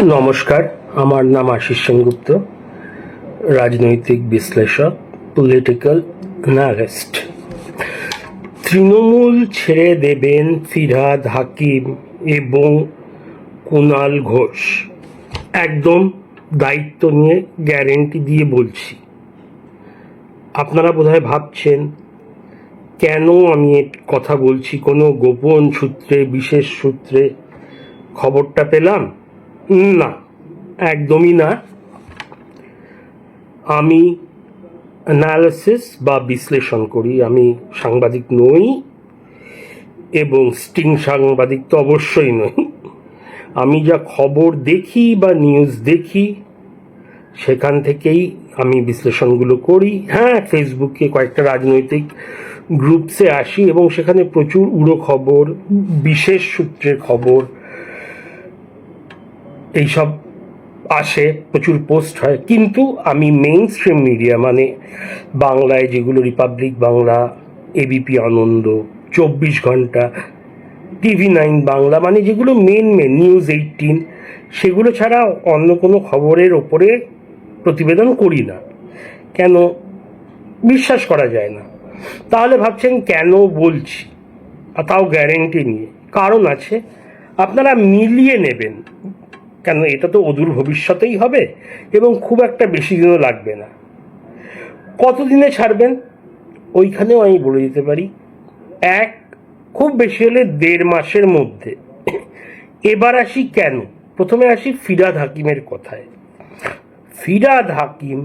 নমস্কার, আমার নাম আশিস সেনগুপ্ত, রাজনৈতিক বিশ্লেষক, পলিটিক্যাল অ্যানালিস্ট। তৃণমূল ছেড়ে দেবেন ফিরহাদ হাকিম এবং কুণাল ঘোষ, একদম দায়িত্ব নিয়ে গ্যারেন্টি দিয়ে বলছি। আপনারা বোধহয় ভাবছেন কেন আমি কথা বলছি, কোনো গোপন সূত্রে, বিশেষ সূত্রে খবরটা পেলাম? না, একদমই না। আমি অ্যানালিসিস বা বিশ্লেষণ করি, আমি সাংবাদিক নই এবং স্টিং সাংবাদিক তো অবশ্যই নই। আমি যা খবর দেখি বা নিউজ দেখি সেখান থেকেই আমি বিশ্লেষণগুলো করি। হ্যাঁ, ফেসবুকে কয়েকটা রাজনৈতিক গ্রুপসে আসি এবং সেখানে প্রচুর উড়ো খবর, বিশেষ সূত্রের খবর এইসব আসে, প্রচুর পোস্ট হয়। কিন্তু আমি মেইন স্ট্রিম মিডিয়া, মানে বাংলায় যেগুলো রিপাবলিক বাংলা, এবিপি আনন্দ, 24 ঘন্টা, TV9 বাংলা, মানে যেগুলো মেন নিউজ 18, সেগুলো ছাড়া অন্য কোনো খবরের ওপরে প্রতিবেদন করি না। কেন? বিশ্বাস করা যায় না। তাহলে ভাবছেন কেন বলছি, তাও গ্যারেন্টি নিয়ে? কারণ আছে, আপনারা মিলিয়ে নেবেন। কেন, এটা তো অদূর ভবিষ্যতেই হবে এবং খুব একটা বেশি দিনও লাগবে না। কতদিনে ছাড়বেন ওইখানেও আমি বলে দিতে পারি, খুব বেশি হলে 1.5 মাসের মধ্যে। এবার আসি কেন, প্রথমে আসি ফিরহাদ হাকিমের কথায়। ফিরহাদ হাকিম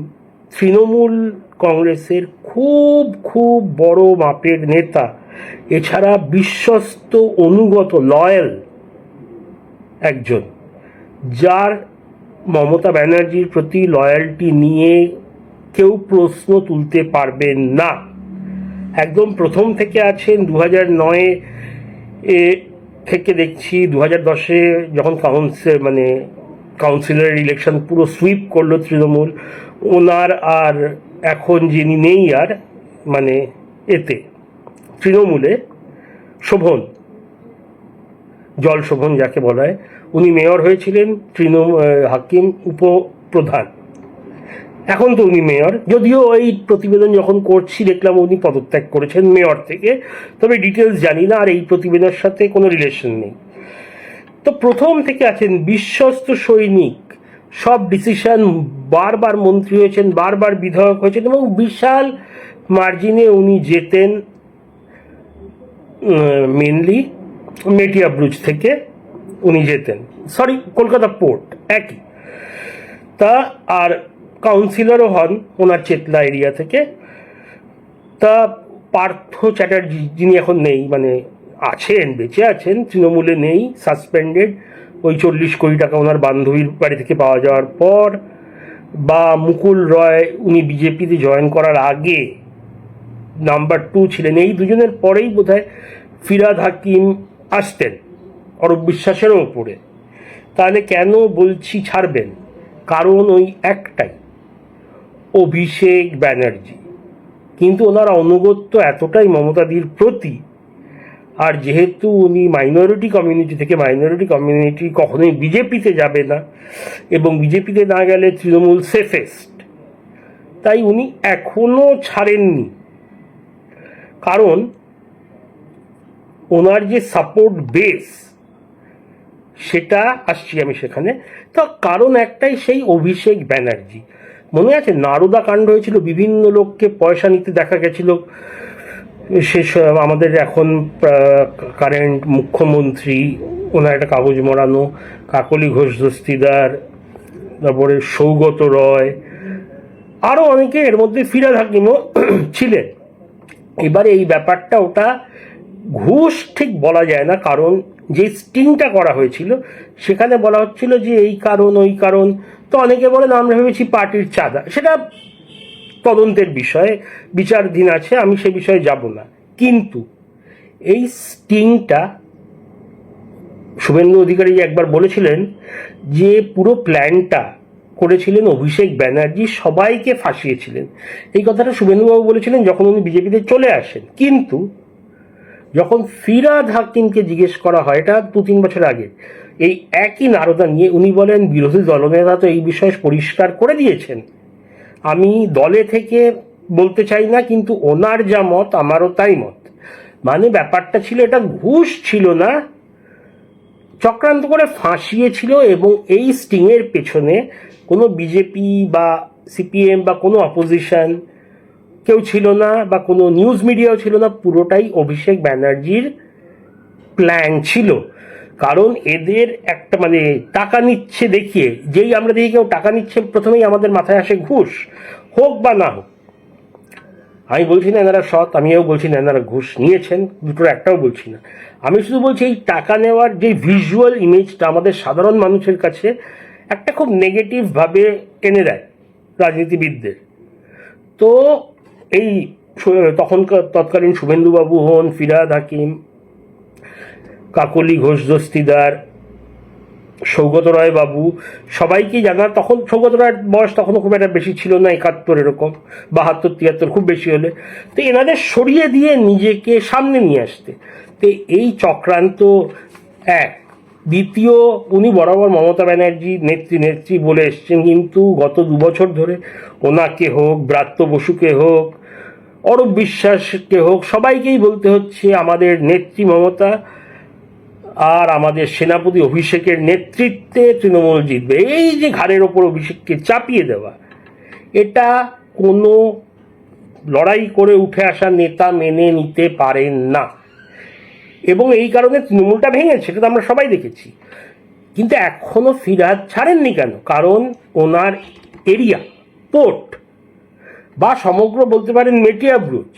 তৃণমূল কংগ্রেসের খুব খুব বড় মাপের নেতা, এছাড়া বিশ্বস্ত, অনুগত, লয়াল একজন, যার মমতা ব্যানার্জির প্রতি লয়্যালটি নিয়ে কেউ প্রশ্ন তুলতে পারবেন না। একদম প্রথম থেকে আছেন। 2009 থেকে দেখছি 2010 যখন কাউন্সিলর ইলেকশন পুরো সুইপ করলো তৃণমূল, ওনার আর এখন যিনি নেই আর তৃণমূলে, শোভন, জল শোভন যাকে বলা হয়, উনি মেয়র হয়েছিলেন, হাকিম উপপ্রধান। এখন তো উনি মেয়র, যদিও এই প্রতিবেদন যখন করছি দেখলাম উনি পদত্যাগ করেছেন মেয়র থেকে, তবে ডিটেলস জানি না, আর এই প্রতিবেদনের সাথে কোনো রিলেশন নেই। তো প্রথম থেকে আছেন বিশ্বস্ত সৈনিক, সব ডিসিশন, বারবার মন্ত্রী হয়েছেন, বারবার বিধায়ক হয়েছেন এবং বিশাল মার্জিনে উনি জেতেন। মেনলি মেটিয়া ব্রুজ থেকে উনি যেতেন, কলকাতা পোর্ট একই। তা আর কাউন্সিলরও হন ওনার চেতলা এরিয়া থেকে। তা পার্থ চ্যাটার্জি, যিনি এখন নেই, আছেন, বেঁচে আছেন, তৃণমূলে নেই, সাসপেন্ডেড, ওই 40 কোটি টাকা ওনার বান্ধবীর বাড়ি থেকে পাওয়া যাওয়ার পর, বা মুকুল রয়, উনি বিজেপিতে জয়েন করার আগে নাম্বার 2 ছিলেন, এই দুজনের পরেই বোধহয় ফিরহাদ হাকিম আসতেন অরূপ বিশ্বাসেরও ওপরে। তাহলে কেন বলছি ছাড়বেন? কারণ ওই একটাই, অভিষেক ব্যানার্জি। কিন্তু ওনার অনুগত্য এতটাই মমতাদির প্রতি, আর যেহেতু উনি মাইনরিটি কমিউনিটি থেকে, মাইনরিটি কমিউনিটি কখনোই বিজেপিতে যাবে না এবং বিজেপিতে না গেলে তৃণমূল সেফেস্ট, তাই উনি এখনো ছাড়েননি। কারণ ওনার যে সাপোর্ট বেস, সেটা আসছি আমি সেখানে। তো কারণ একটাই, সেই অভিষেক ব্যানার্জি। মনে আছে নারদা কাণ্ড হয়েছিল, বিভিন্ন লোককে পয়সা নিতে দেখা গেছিল। আমাদের এখন কারেন্ট মুখ্যমন্ত্রী, ওনার একটা কাগজ মরানো, কাকলি ঘোষ দস্তিদার, তারপরে সৌগত রয়, আরও অনেকে, এর মধ্যে ফিরহাদ হাকিমও ছিলেন। এবারে এই ব্যাপারটা, ওটা ঘুষ ঠিক বলা যায় না, কারণ যে স্টিংটা করা হয়েছিল সেখানে বলা হচ্ছিল যে এই কারণ ওই কারণ। তো অনেকে বলেন আমরা ভেবেছি পার্টির চাঁদা, সেটা তদন্তের বিষয়, বিচারাধীন আছে, আমি সে বিষয়ে যাব না। কিন্তু এই স্টিংটা, শুভেন্দু অধিকারী একবার বলেছিলেন যে পুরো প্ল্যানটা করেছিলেন অভিষেক ব্যানার্জি, সবাইকে ফাঁসিয়েছিলেন। এই কথাটা শুভেন্দুবাবু বলেছিলেন যখন উনি বিজেপিতে চলে আসেন। কিন্তু যখন ফিরহাদ হাকিমকে জিজ্ঞেস করা হয়, এটা 2-3 বছর আগে, এই একই নারদা নিয়ে, উনি বলেন বিরোধী দলনেতা তো এই বিষয়ে পরিষ্কার করে দিয়েছেন, আমি দলে থেকে বলতে চাই না, কিন্তু ওনার যা মত আমারও তাই মত। মানে ব্যাপারটা ছিল, এটা ঘুষ ছিল না, চক্রান্ত করে ফাঁসিয়েছিল, এবং এই স্টিংয়ের পেছনে কোনো বিজেপি বা সিপিএম বা কোনো অপোজিশন কেউ ছিল না, বা কোনো নিউজ মিডিয়াও ছিল না, পুরোটাই অভিষেক ব্যানার্জির প্ল্যান ছিল। কারণ এদের একটা মানে টাকা নিচ্ছে দেখিয়ে, যেই আমরা দেখি কেউ টাকা নিচ্ছে, প্রথমেই আমাদের মাথায় আসে ঘুষ, হোক বা না হোক। আমি বলছি না এনারা সৎ, আমিও বলছি না এনারা ঘুষ নিয়েছেন, দুটোর একটাও বলছি না। আমি শুধু বলছি এই টাকা নেওয়ার যে ভিজুয়াল ইমেজটা আমাদের সাধারণ মানুষের কাছে একটা খুব নেগেটিভভাবে এনে দেয় রাজনীতিবিদদের। তো এই তখনকার তৎকালীন শুভেন্দুবাবু হন, ফিরহাদ হাকিম, কাকলি ঘোষ দস্তিদার, সৌগত রায় বাবু, সবাইকেই জানা। তখন সৌগত রায়ের বয়স তখনও খুব একটা বেশি ছিল না, 71 এরকম, 72-73 খুব বেশি হলে। তো এনাদের সরিয়ে দিয়ে নিজেকে সামনে নিয়ে আসতে, তো এই চক্রান্ত এক। দ্বিতীয়, উনি বরাবর মমতা ব্যানার্জি নেত্রী বলে এসছেন, কিন্তু গত 2 বছর ধরে ওনাকে হোক, ব্রাত্য বসুকে হোক, অরূপ বিশ্বাসকে হোক, সবাইকেই বলতে হচ্ছে আমাদের নেত্রী মমতা আর আমাদের সেনাপতি অভিষেকের নেতৃত্বে তৃণমূল জিতবে। এই যে ঘাড়ের ওপর অভিষেককে চাপিয়ে দেওয়া, এটা কোনো লড়াই করে উঠে আসা নেতা মেনে নিতে পারেন না, এবং এই কারণে তৃণমূলটা ভেঙেছে, এটা তো আমরা সবাই দেখেছি। কিন্তু এখনো ফিরহাদ ছাড়েননি কেন? কারণ ওনার এরিয়া, পোর্ট বা সমগ্র বলতে পারেন মেটিয়াবুরুজ,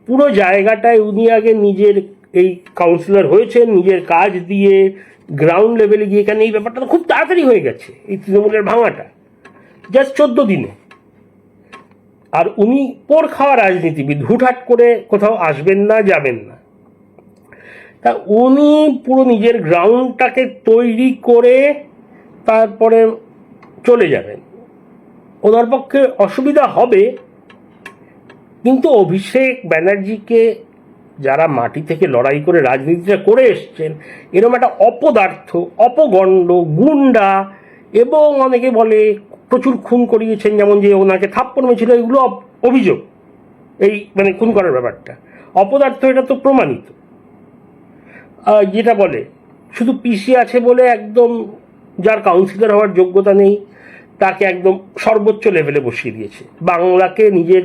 পুরো জায়গাটায় উনি আগে নিজের এই কাউন্সিলর হয়েছেন, নিজের কাজ দিয়ে গ্রাউন্ড লেভেলে গিয়ে, এখানে এই ব্যাপারটা তো খুব তাড়াতাড়ি হয়ে গেছে, এই তৃণমূলের ভাঙাটা জাস্ট 14 দিনে। আর উনি পোর খাওয়া রাজনীতিবিদ, হুটহাট করে কোথাও আসবেন না, যাবেন না। তা উনি পুরো নিজের গ্রাউন্ডটাকে তৈরি করে তারপরে চলে যাবেন। ওনার পক্ষে অসুবিধা হবে, কিন্তু অভিষেক ব্যানার্জিকে যারা মাটি থেকে লড়াই করে রাজনীতিটা করে এসছেন, এরকম একটা অপদার্থ, অপগণ্ড, গুন্ডা, এবং অনেকে বলে প্রচুর খুন করিয়েছেন, যেমন যে ওনাকে থাপ্পড় মেরেছিল, এগুলো অভিযোগ, এই মানে খুন করার ব্যাপারটা অপদার্থ, এটা তো প্রমাণিত। যেটা বলে শুধু পিসি আছে বলে একদম যার কাউন্সিলর হওয়ার যোগ্যতা নেই তাকে একদম সর্বোচ্চ লেভেলে বসিয়ে দিয়েছে। বাংলাকে নিজের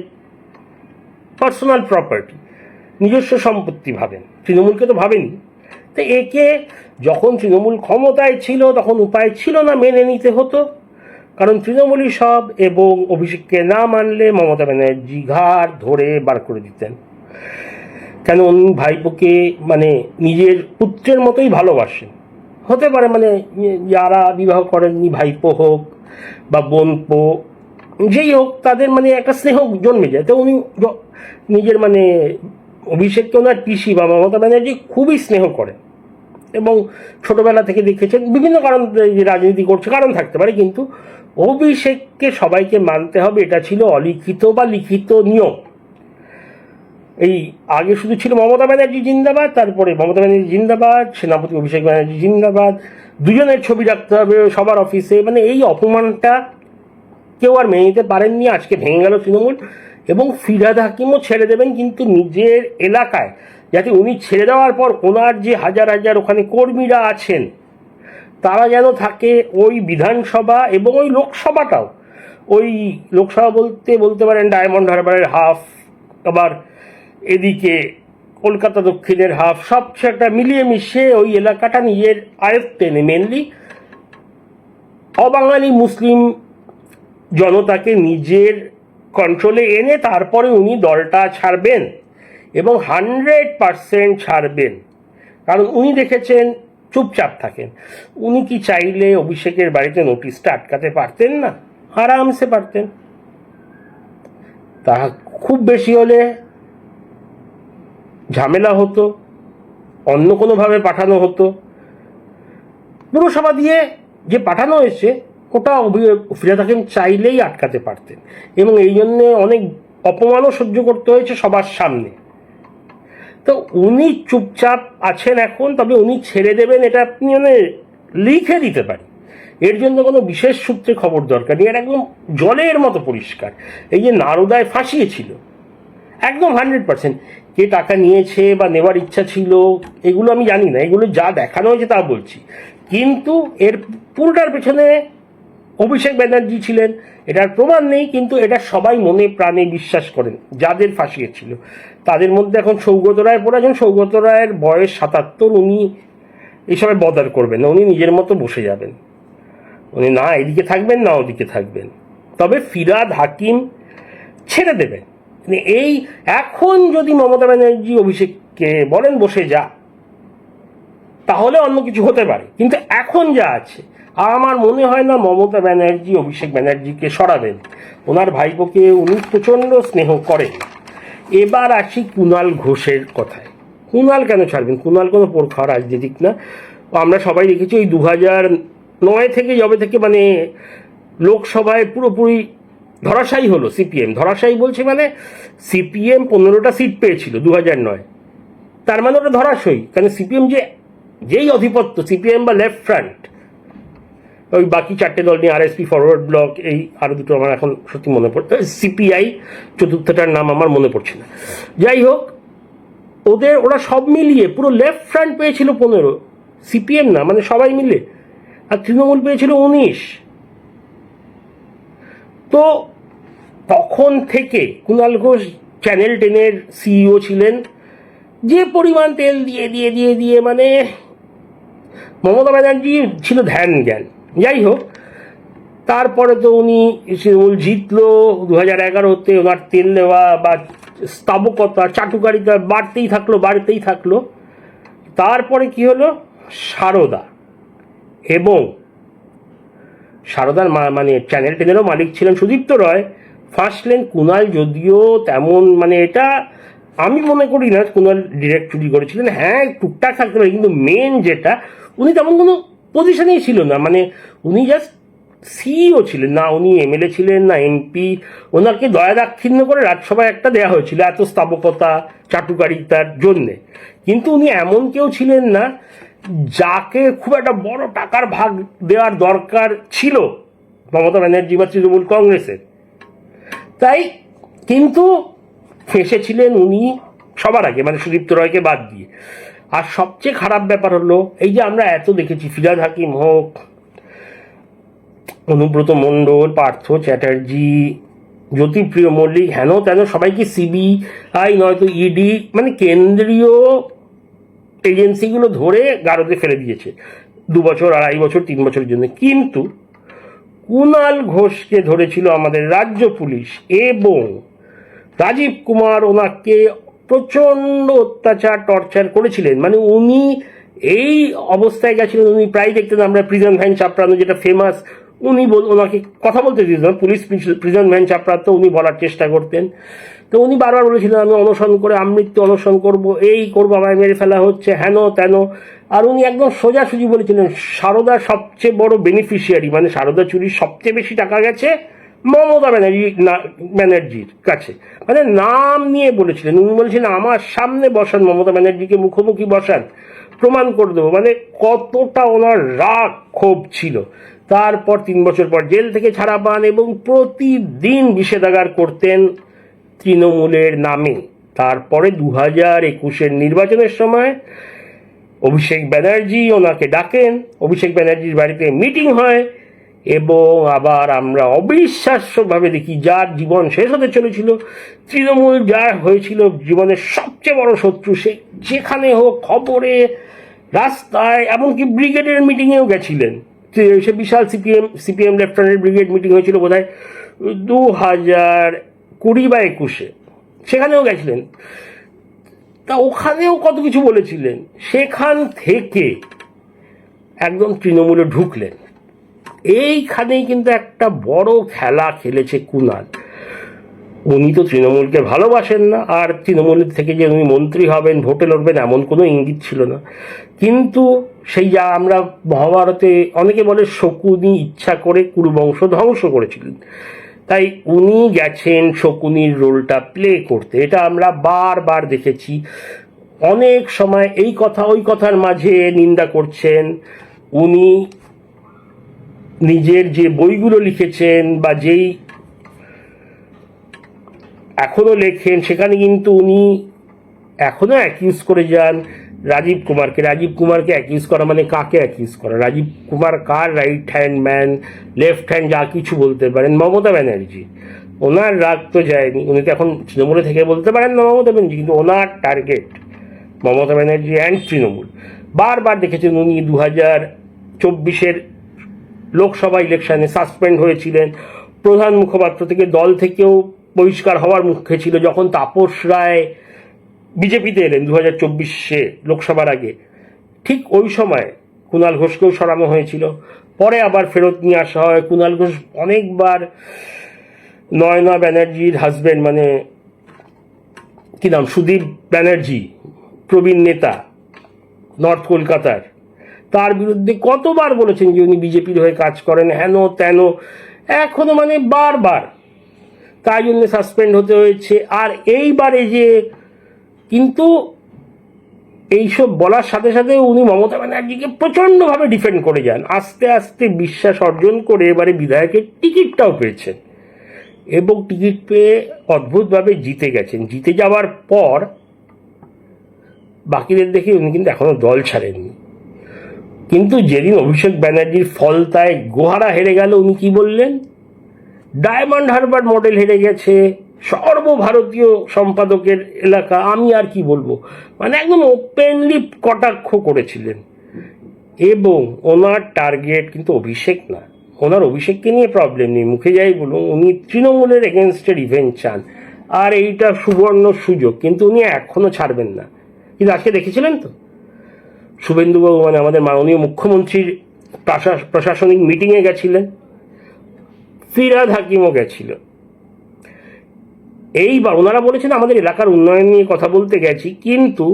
পার্সোনাল প্রপার্টি, নিজস্ব সম্পত্তি ভাবেন, তৃণমূলকে তো ভাবেনি। তো একে যখন তৃণমূল ক্ষমতায় ছিল তখন উপায় ছিল না, মেনে নিতে হতো, কারণ তৃণমূলই সব, এবং অভিষেককে না মানলে মমতা ব্যানার্জি ঘাড় ধরে বার করে দিতেন। কেন উনি ভাইপোকে মানে নিজের পুত্রের মতোই ভালোবাসেন। হতে পারে মানে যারা বিবাহ করেননি, ভাইপো হোক বা বোনপো, যেই হোক, তাদের মানে একটা স্নেহ জন্মে যায়। তো উনি নিজের মানে অভিষেককে ওনার পিসি বা মমতা ব্যানার্জি খুবই স্নেহ করেন, এবং ছোটবেলা থেকে দেখেছেন। বিভিন্ন কারণ রাজনীতি করছে, কারণ থাকতে পারে, কিন্তু অভিষেককে সবাইকে মানতে হবে, এটা ছিল অলিখিত বা লিখিত নিয়ম। এই আগে শুধু ছিল মমতা ব্যানার্জি জিন্দাবাদ, তারপরে মমতা ব্যানার্জি জিন্দাবাদ, সেনাপতি অভিষেক ব্যানার্জি জিন্দাবাদ, দুজনের ছবি রাখতে হবে সবার অফিসে। মানে এই অপমানটা কেউ আর মেনে নিতে পারেননি। আজকে ভেঙে গেল তৃণমূল, এবং ফিরহাদ হাকিমও ছেড়ে দেবেন, কিন্তু নিজের এলাকায়, যাতে উনি ছেড়ে দেওয়ার পর ওনার যে হাজার হাজার ওখানে কর্মীরা আছেন তারা যেন থাকে ওই বিধানসভা এবং ওই লোকসভাটাও। ওই লোকসভা বলতে পারেন ডায়মন্ড হারবারের হাফ, আবার এদিকে কলকাতা দক্ষিণের হাফ, সবচেয়ে একটা মিলিয়ে মিশিয়ে ওই এলাকাটা নিজের আয়ত্তে এনে মেনলি অবাঙালি মুসলিম জনতাকে নিজের কন্ট্রোলে এনে তারপরে উনি দলটা ছাড়বেন, এবং 100% ছাড়বেন। কারণ উনি দেখেছেন চুপচাপ থাকেন। উনি কি চাইলে অভিষেকের বাড়িতে নোটিশটা আটকাতে পারতেন না? আরামসে পারতেন। তা খুব বেশি হলে ঝামেলা হতো, অন্য কোনোভাবে পাঠানো হতো। পুরসভা দিয়ে যে পাঠানো হয়েছে ওটা ফিরহাদ হাকিম চাইলেই আটকাতে পারতেন, এবং এই জন্যে অনেক অপমানও সহ্য করতে হয়েছে সবার সামনে। তো উনি চুপচাপ আছেন এখন, তবে উনি ছেড়ে দেবেন এটা আপনি মানে লিখে দিতে পারি। এর জন্য কোনো বিশেষ সূত্রে খবর দরকার নেই, আর একদম জলের মতো পরিষ্কার। এই যে নারদায় ফাঁসিয়েছিল, একদম 100%। কে টাকা নিয়েছে বা নেওয়ার ইচ্ছা ছিল এগুলো আমি জানি না, এগুলো যা দেখানো হয়েছে তা বলছি। কিন্তু এর পুরোটার পেছনে অভিষেক ব্যানার্জি ছিলেন, এটার প্রমাণ নেই, কিন্তু এটা সবাই মনে প্রাণে বিশ্বাস করেন যাদের ফাঁসিয়েছিল। তাদের মধ্যে এখন সৌগত রায় পড়েছেন। সৌগত রায়ের বয়স 77, উনি এইসবে বদার করবেন না, উনি নিজের মতো বসে যাবেন। উনি না এদিকে থাকবেন না ওদিকে থাকবেন, তবে ফিরহাদ হাকিম ছেড়ে দেবেন। এই এখন যদি মমতা ব্যানার্জি অভিষেককে বলেন বসে যা, তাহলে অন্য কিছু হতে পারে, কিন্তু এখন যা আছে আমার মনে হয় না মমতা ব্যানার্জি অভিষেক ব্যানার্জিকে সরাবেন। ওনার ভাইপোকে উনি প্রচণ্ড স্নেহ করেন। এবার আসি কুণাল ঘোষের কথায়। কুণাল কেন ছাড়বেন? কুণাল কোনো পোরখা রাজনীতিক না। আমরা সবাই দেখেছি ওই 2009 থেকে যবে থেকে মানে লোকসভায় পুরোপুরি ধরাশায়ী হলো সিপিএম। ধরাশায়ী বলছে মানে সিপিএম 15টা সিট পেয়েছিল 2009, তার মানে ওটা ধরাশয়ী। কারণ সিপিএম যেই অধিপত্য, সিপিএম বা লেফট ফ্রন্ট, ওই বাকি 4টে দল নিয়ে আরএসপি, ফরওয়ার্ড ব্লক, এই আরও দুটো আমার এখন সত্যি মনে পড়ছে, সিপিআই চতুর্থটার নাম আমার মনে পড়ছে না। যাই হোক, ওরা সব মিলিয়ে পুরো লেফট ফ্রন্ট পেয়েছিল 15, সিপিএম না, মানে সবাই মিলে। আর তৃণমূল পেয়েছিল 19। তো তখন থেকে কুণাল ঘোষ চ্যানেল 10-এর সিইও ছিলেন। যে পরিমাণ তেল দিয়ে দিয়ে দিয়ে দিয়ে মানে মমতা ব্যানার্জি ছিল ধ্যান জ্ঞান। যাই হোক, তারপরে তো উনি তৃণমূল জিতলো 2011-তে, ওনার তেল নেওয়া বা স্তাবকতা চাটুকারিতা বাড়তেই থাকলো। তারপরে কি হলো, সারদা এবং সারদার মানে চ্যানেল 10-এরও মালিক ছিলেন সুদীপ্ত রয়, ফাঁসলেন। কুণাল যদিও তেমন মানে এটা আমি মনে করি না কুণাল ডিরেক্ট চুরি করেছিলেন, হ্যাঁ টুকটাক থাকতে পারে, কিন্তু মেন যেটা উনি তেমন কোনো পজিশনেই ছিল না, মানে উনি জাস্ট সিইও ছিলেন না, উনি এমএলএ ছিলেন না এমপি। ওনাকে দয়া দাক্ষিণ্য করে রাজ্যসভায় একটা দেওয়া হয়েছিল এত স্তাবকতা চাটুকারিতার জন্যে, কিন্তু উনি এমন কেউ ছিলেন না যাকে খুব একটা বড় টাকার ভাগ দেওয়ার দরকার ছিল মমতা ব্যানার্জি বা তৃণমূল কংগ্রেসের। তাই কিন্তু ফেঁসেছিলেন উনি সবার আগে, মানে সুদীপ্ত রয়কে বাদ দিয়ে। আর সবচেয়ে খারাপ ব্যাপার হলো এই যে আমরা এত দেখেছি, ফিরহাদ হাকিম হোক, অনুব্রত মণ্ডল, পার্থ চ্যাটার্জি, জ্যোতিপ্রিয় মল্লিক, হেন তেন সবাইকে সিবিআই নয়তো ইডি মানে কেন্দ্রীয় এজেন্সিগুলো ধরে গারদে ফেলে দিয়েছে 2 বছর, 2.5 বছর, 3 বছরের জন্য। কিন্তু কুণাল ঘোষকে ধরেছিল আমাদের রাজ্য পুলিশ এবং রাজীব কুমার ওনাকে প্রচণ্ড অত্যাচার টর্চার করেছিলেন। মানে উনি এই অবস্থায় গেছিলেন, উনি প্রায় দেখতেন আমরা প্রিজন ভ্যান চাপড়ানো, যেটা ফেমাস, উনি ওনাকে কথা বলতে দিতেন, পুলিশ প্রিজন ভ্যান চাপড়াতো, উনি বলার চেষ্টা করতেন। তো উনি বারবার বলেছিলেন আমি অনশন করে আমৃত্যু অনশন করব, এই করবো, আমায় মেরে ফেলা হচ্ছে, হেন তেন। আর উনি একদম সোজাসুজি বলেছিলেন সারদার সবচেয়ে বড় বেনিফিশিয়ারি, মানে সারদা চুরির সবচেয়ে বেশি টাকা গেছে মমতা ব্যানার্জির কাছে, মানে নাম নিয়ে বলেছিলেন। উনি বলেছিলেন আমার সামনে বসান, মমতা ব্যানার্জিকে মুখোমুখি বসান, প্রমাণ করে দেবো। মানে কতটা ওনার রাগ ক্ষোভ ছিল। তারপর 3 বছর পর জেল থেকে ছাড়া পান এবং প্রতিদিন বিষেধাগার করতেন তৃণমূলের নামে। তারপরে 2021-এর নির্বাচনের সময় অভিষেক ব্যানার্জি ওনাকে ডাকেন, অভিষেক ব্যানার্জির বাড়িতে মিটিং হয় এবং আবার আমরা অবিশ্বাস্যভাবে দেখি যার জীবন শেষ হতে চলেছিল, তৃণমূল যার হয়েছিল জীবনের সবচেয়ে বড় শত্রু, সে যেখানে হোক খবরে, রাস্তায়, এমনকি ব্রিগেডের মিটিংয়েও গেছিলেন। সে বিশাল সিপিএম লেফটেন্যান্ট ব্রিগেড মিটিং হয়েছিল বোধহয় 2020 বা 21-এ, সেখানেও গেছিলেন। তা ওখানেও কত কিছু বলেছিলেন। সেখান থেকে একদম তৃণমূলে ঢুকলেন। এইখানেই কিন্তু একটা বড় খেলা খেলেছে কুণাল। উনি তো তৃণমূলকে ভালোবাসেন না, আর তৃণমূলের থেকে যে উনি মন্ত্রী হবেন, ভোটে লড়বেন, এমন কোনো ইঙ্গিত ছিল না। কিন্তু সেই যা আমরা মহাভারতে অনেকে বলে শকুনি ইচ্ছা করে কুরুবংশ ধ্বংস করেছিলেন, তাই উনি গেছেন শকুনির রোলটা প্লে করতে। এটা আমরা বারবার দেখেছি। অনেক সময় এই কথা ওই কথার মাঝে নিন্দা করছেন। উনি নিজের যে বইগুলো লিখেছেন বা যেই এখনো লেখেন, সেখানে কিন্তু উনি এখনো অ্যাকিউজ করে যান রাজীব কুমারকে। রাজীব কুমারকে অ্যাকিউজ করা মানে কাকে অ্যাকিউজ করা? রাজীব কুমার কার right hand man, left hand, যা কিছু বলতে পারেন? মমতা ব্যানার্জি। ওনার রাগ তো যায়নি, উনি তো এখন তৃণমূলে থেকে বলতে পারেন না মমতা ব্যানার্জি, কিন্তু ওনার টার্গেট মমতা ব্যানার্জি অ্যান্ড তৃণমূল। বারবার দেখেছেন উনি 2024 লোকসভা ইলেকশনে সাসপেন্ড হয়েছিলেন, প্রধান মুখপাত্র থেকে দল থেকেও বহিষ্কার হওয়ার মুখে ছিল যখন তাপস রায় বিজেপিতে এলেন 2024 লোকসভার আগে। ঠিক ওই সময় কুণাল ঘোষকেও সরানো হয়েছিল, পরে আবার ফেরত নিয়ে আসা হয়। কুণাল ঘোষ অনেকবার নয়না ব্যানার্জির হাজবেন্ড, মানে কি নাম, সুদীপ ব্যানার্জি, প্রবীণ নেতা নর্থ কলকাতার, তার বিরুদ্ধে কতবার বলেছেন যে উনি বিজেপির হয়ে কাজ করেন, হেন তেন, এখনো মানে বারবার, তাই জন্য সাসপেন্ড হতে হয়েছে। আর এইবারে যে কিন্তু এইসব বলার সাথে সাথে উনি মমতা ব্যানার্জিকে প্রচণ্ডভাবে ডিফেন্ড করে যান, আস্তে আস্তে বিশ্বাস অর্জন করে এবারে বিধায়কের টিকিটটাও পেয়েছেন এবং টিকিট পেয়ে অদ্ভুতভাবে জিতে গেছেন। জিতে যাওয়ার পর বাকিদের দেখে উনি কিন্তু এখনো দল ছাড়েননি। কিন্তু যেদিন অভিষেক ব্যানার্জির ফলতায় গোহারা হেরে গেল, উনি কি বললেন? ডায়মন্ড হারবার মডেল হেরে গেছে, সর্বভারতীয় সম্পাদকের এলাকা, আমি আর কি বলবো, মানে একদম ওপেনলি কটাক্ষ করেছিলেন। এবং ওনার টার্গেট কিন্তু অভিষেক না, ওনার অভিষেককে নিয়ে প্রবলেম নেই, মুখে যাই বলুন, উনি তৃণমূলের এগেনস্টে রিভেঞ্জ চান। আর এইটা সুবর্ণ সুযোগ, কিন্তু উনি এখনো ছাড়বেন না। কিন্তু আজকে দেখেছিলেন তো শুভেন্দুবাবু, মানে আমাদের মাননীয় মুখ্যমন্ত্রীর প্রশাসনিক মিটিংয়ে গেছিলেন, ফিরহাদ হাকিমও গেছিল। এইবার ওনারা বলেছেন আমাদের এলাকার উন্নয়ন নিয়ে কথা বলতে গেছি, কিন্তু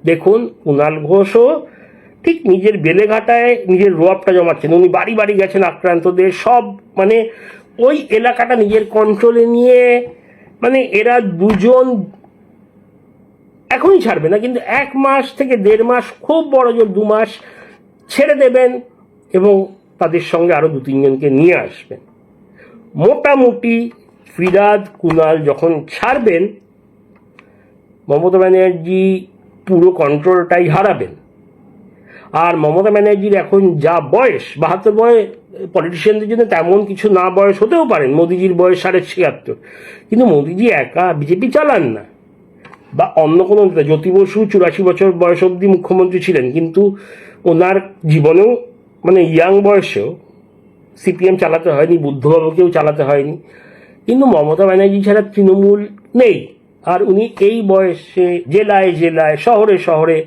দেখুন কুণাল ঘোষও ঠিক নিজের বেলেঘাটায় নিজের রোয়াবটা জমাচ্ছেন। উনি বাড়ি বাড়ি গেছেন আক্রান্তদের, সব মানে ওই এলাকাটা নিজের কন্ট্রোলে নিয়ে, মানে এরা দুজন এখনই ছাড়বে না, কিন্তু 1 মাস থেকে 1.5 মাস, খুব বড় জোর 2 মাস ছেড়ে দেবেন এবং তাদের সঙ্গে আরও 2-3 জনকে নিয়ে আসবেন। মোটামুটি ফিরহাদ কুণাল যখন ছাড়বেন, মমতা ব্যানার্জি পুরো কন্ট্রোলটাই হারাবেন। আর মমতা ব্যানার্জির এখন যা বয়স, 72 বয়স, পলিটিশিয়ানদের জন্য তেমন কিছু না বয়স হতেও পারেন, মোদিজির বয়স 76, কিন্তু মোদিজি একা বিজেপি চালান না, বা অন্য কোনো নেতা, জ্যোতি বসু 84 বছর বয়স অবধি মুখ্যমন্ত্রী ছিলেন, কিন্তু ওনার জীবনেও মানে ইয়াং বয়সেও সিপিএম চালাতে হয়নি, বুদ্ধবাবুকেও চালাতে হয়নি। কিন্তু মমতা ব্যানার্জি ছাড়া তৃণমূল নেই, আর উনি এই বয়সে জেলায় জেলায় শহরে শহরে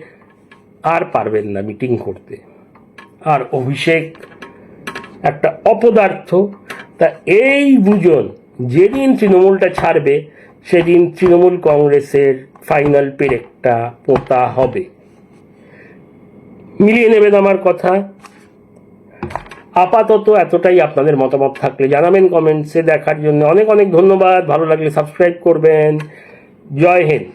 আর পারবেন না মিটিং করতে। আর অভিষেক একটা অপদার্থ। তা এই দুজন যেদিন তৃণমূলটা ছাড়বে, সেদিন তৃণমূল কংগ্রেসের ফাইনাল পেরেকটা পোঁতা হবে। মিলিয়ে নেবেন আমার কথা। আপাতত এতটাই। আপনাদের মতামত থাকলে জানাবেন কমেন্টসে। দেখার জন্য অনেক অনেক ধন্যবাদ। ভালো লাগলে সাবস্ক্রাইব করবেন। জয় হিন্দ।